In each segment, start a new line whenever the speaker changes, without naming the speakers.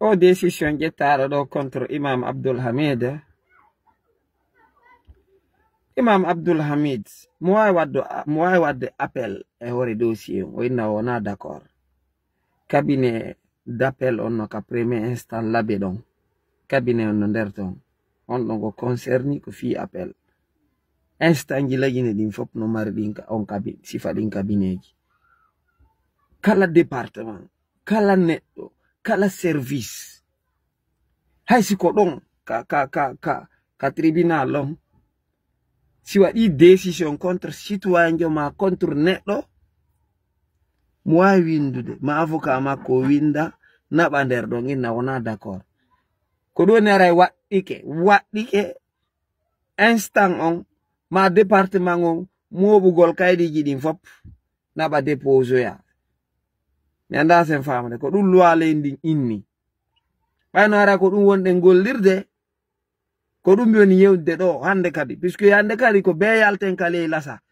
o décision jettaɗo ɗo contre Imam Abdul Hamid. Imam Abdul Hamid mo wawi wadde appel e hore dossier o inna wona d'accord. Cabinet d'appel on no ka premier instant labe ɗon. Cabinet on no nder ton. On ɗon ko concerni ko fi appel. Instant ji lagine ɗin fop no mari ɗin on sifa ɗin cabinet ji. Kala département, kala neɗɗo, kala service. Hay siko ɗon ka tribunal on. Si waɗi décision contre citoyen jo ma contre neɗɗo, mo wawi windude ma avocat makko winda naɓa nder ɗon inna wona d'accord. Ko ɗo nera waɗɗike instant on ma département on moɓugol kaydiji ɗin fop naɓa dépose ya. Mi anda sen famde ko ɗum loi leydi inni. Ɓayno ara ko ɗum wonɗe gollirde ko ɗum woni yewde ɗo hande kadi puisque hande kadi ko be yalten kale lasa.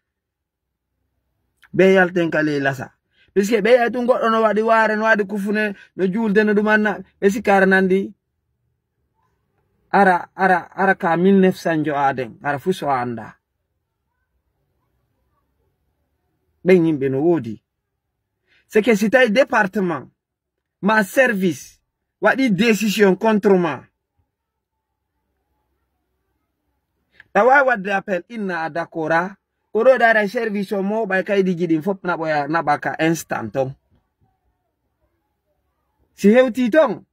Be yalten kale lasa. Puisque be yaltu goɗɗo no waɗi ware no waɗi kufune no julde no ɗum anna ɓe sikara nandi ara ka 1900 jo aden ara fu so anda. Ɓen yimɓe no wodi. C'est que si tawi département ma service waɗi décision contre ma ta wawi wadde appel inna a d'accord ko ɗo ɗara service o moɓay kaydiji ɗin fop naɓa ka instant ton. Si hewti ton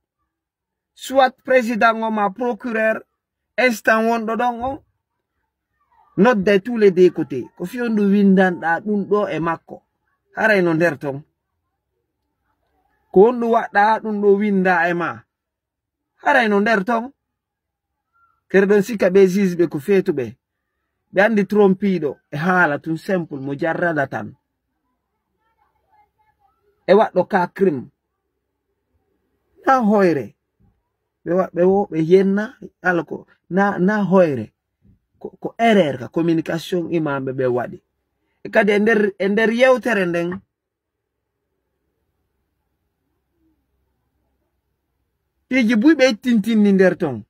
soit président o ma procureur instant wonɗo ɗon o nodday tous les deux côtés ko fiyondu windanɗa ɗum ɗo e makko haray no nder ton. Ko wonɗu waɗɗa ɗum ɗo winda e ma haray no nder ton. Kere ɗon sika ɓe juge ko fetuɓe ɓe andi trompiɗo e haala tun simple mo jarrada tan e waɗɗo ka crime na hoyre ɓe yenna ala ko na hoyre ko erreur ka communication imamɓe ɓe waɗi e kadi e nder yewtere nden piji buy ɓe tintinni nder ton.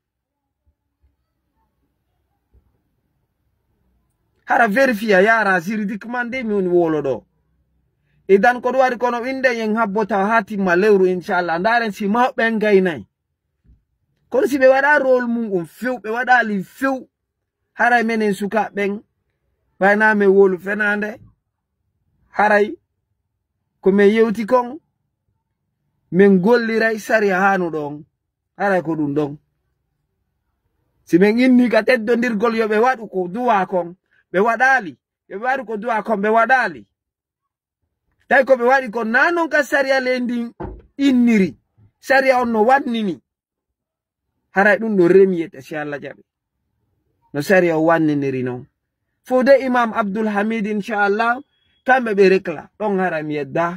Hara vérifier yara juridiquement de mi woni wolo ɗo. Idan ko waɗi kono inde yen habbota ha timma lewru inchallah ndaren si mawɓe gaynay. Kono si ɓe waɗa rôle mum few ɓe waɗa li few haray menen sukaɓen ɓayname wolu fenande haray ko min yewti kon min golliray sariya hanu ɗon haray ko ɗum ɗon. Si min inni ka teddodirgol yo ɓe waɗu ko duwa kon ɓe waɗali ɓe waɗi ko duwa kon ɓe waɗali tawi ko ɓe waɗi ko na non ka sariya leydi inniri sariya on no wannini haray ɗum ɗo remiyete si Allah jaɓi no sariya o wanniniri noon fo de Imam Abdul Hamid inchallah kamɓe ɓe rekla ɗon haray mi yedda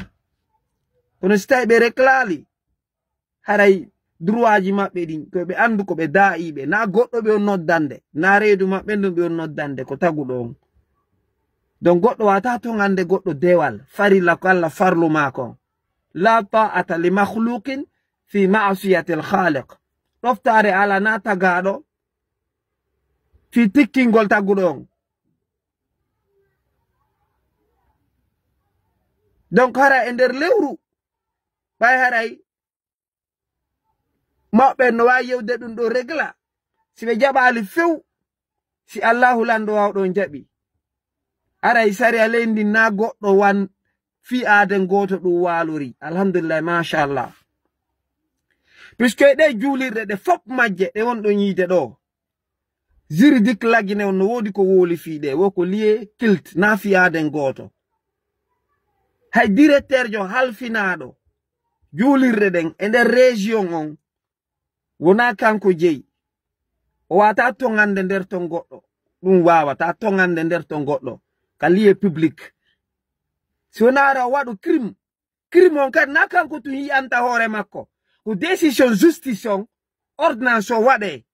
kono si tawi ɓe reklali haray droit ji maɓɓe ɗin ko ɓe andu ko ɓe da'iɓe na goɗɗo ɓe on noddande na reedu maɓɓe ɗum ɓe on noddande ko taguɗo on. Donc goɗɗo wata to hande goɗɗo dewal farilla ko Allah farlu mako la ta'ata li makhluqin fi ma'siyati al-khaliq ɗoftare ala na tagaɗo fi tikkingol taguɗo on. Donc hara e nder lewru ɓay haray maɓɓe no wawi yewde ɗum ɗo régla si ɓe jaɓali few si Allahu lando wawɗon jaɓi aray sariya leydi na goɗɗo wan fi aden goto ɗum walori alhamdulillah machallah puisque ɗe juulirɗe ɗe fop majje ɗe wonɗon yiide ɗo juridique lagine on no wodi ko woli fiɗe wo ko lié kilt na fi aden goto hay directeur jo halfinaɗo juulirɗe ɗen e nder région on wona kanko jeyi o wata tongande nder ton goɗɗo ɗum wawata tongande nder ton goɗɗo ka lié public si wona ara o waɗu crime on kadi na kanko tun yiyanta hoore makko ko décision justice on ordonnance o waɗe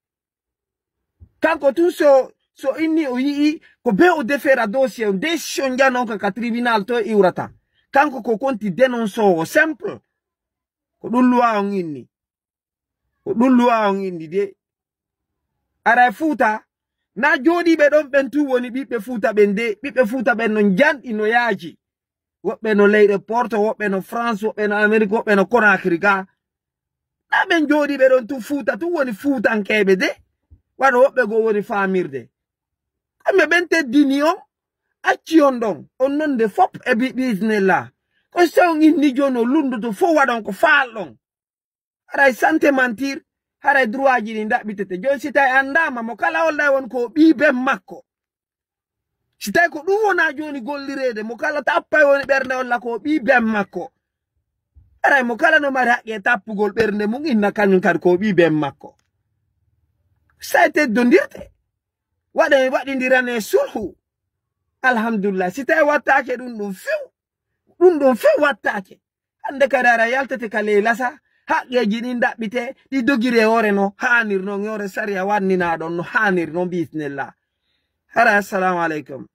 kanko tun so inni o yii ko be o defera dossier on décision janon ka tribunal to iwrata kanko ko konti dénonce o simple ko ɗum loi on inni o ɗum luwa on indi de ara fuuta na jooɗiɓe ɗon ɓen tu woni ɓiɓɓe fuuta ɓen de ɓiɓɓe fuuta ɓen no janɗi no yaaji woɓɓe no leyɗe porto woɓɓe no france woɓɓe no amérique woɓɓe no conakry ga na ɓen jooɗiɓe ɗon tu fuuta tu woni fuutankeɓe de waɗa woɓɓe go woni famirde kamɓe ɓen teddini on acci on ɗon on nonde fop e bisnillah ko so on inni joni o lunduto fo waɗon ko faalɗon haray santé mentir haray droit ji ɗi ndaɓɓitete joni si tawi andama mo kala holɗa won ko ɓiɓen makko si tawi ko ɗum wona joni gollirede mo kala tappay woni ɓernde olla ko ɓiɓen makko haray mo kala no mari haqqe tappugol ɓernde mum inna kañum kadi ko ɓiɓen makko say teddodirte waɗidirane sulhu alhamdulillah si tawi wattake ɗum ɗum few wattake hande kadi ara yaltete ka ley lasa haqqeji ɗin ɗaɓɓite ɗi dogiri e hoore no hanir no yore sariya wanninaɗon no hanir no bisnillah hara assalamu aleykum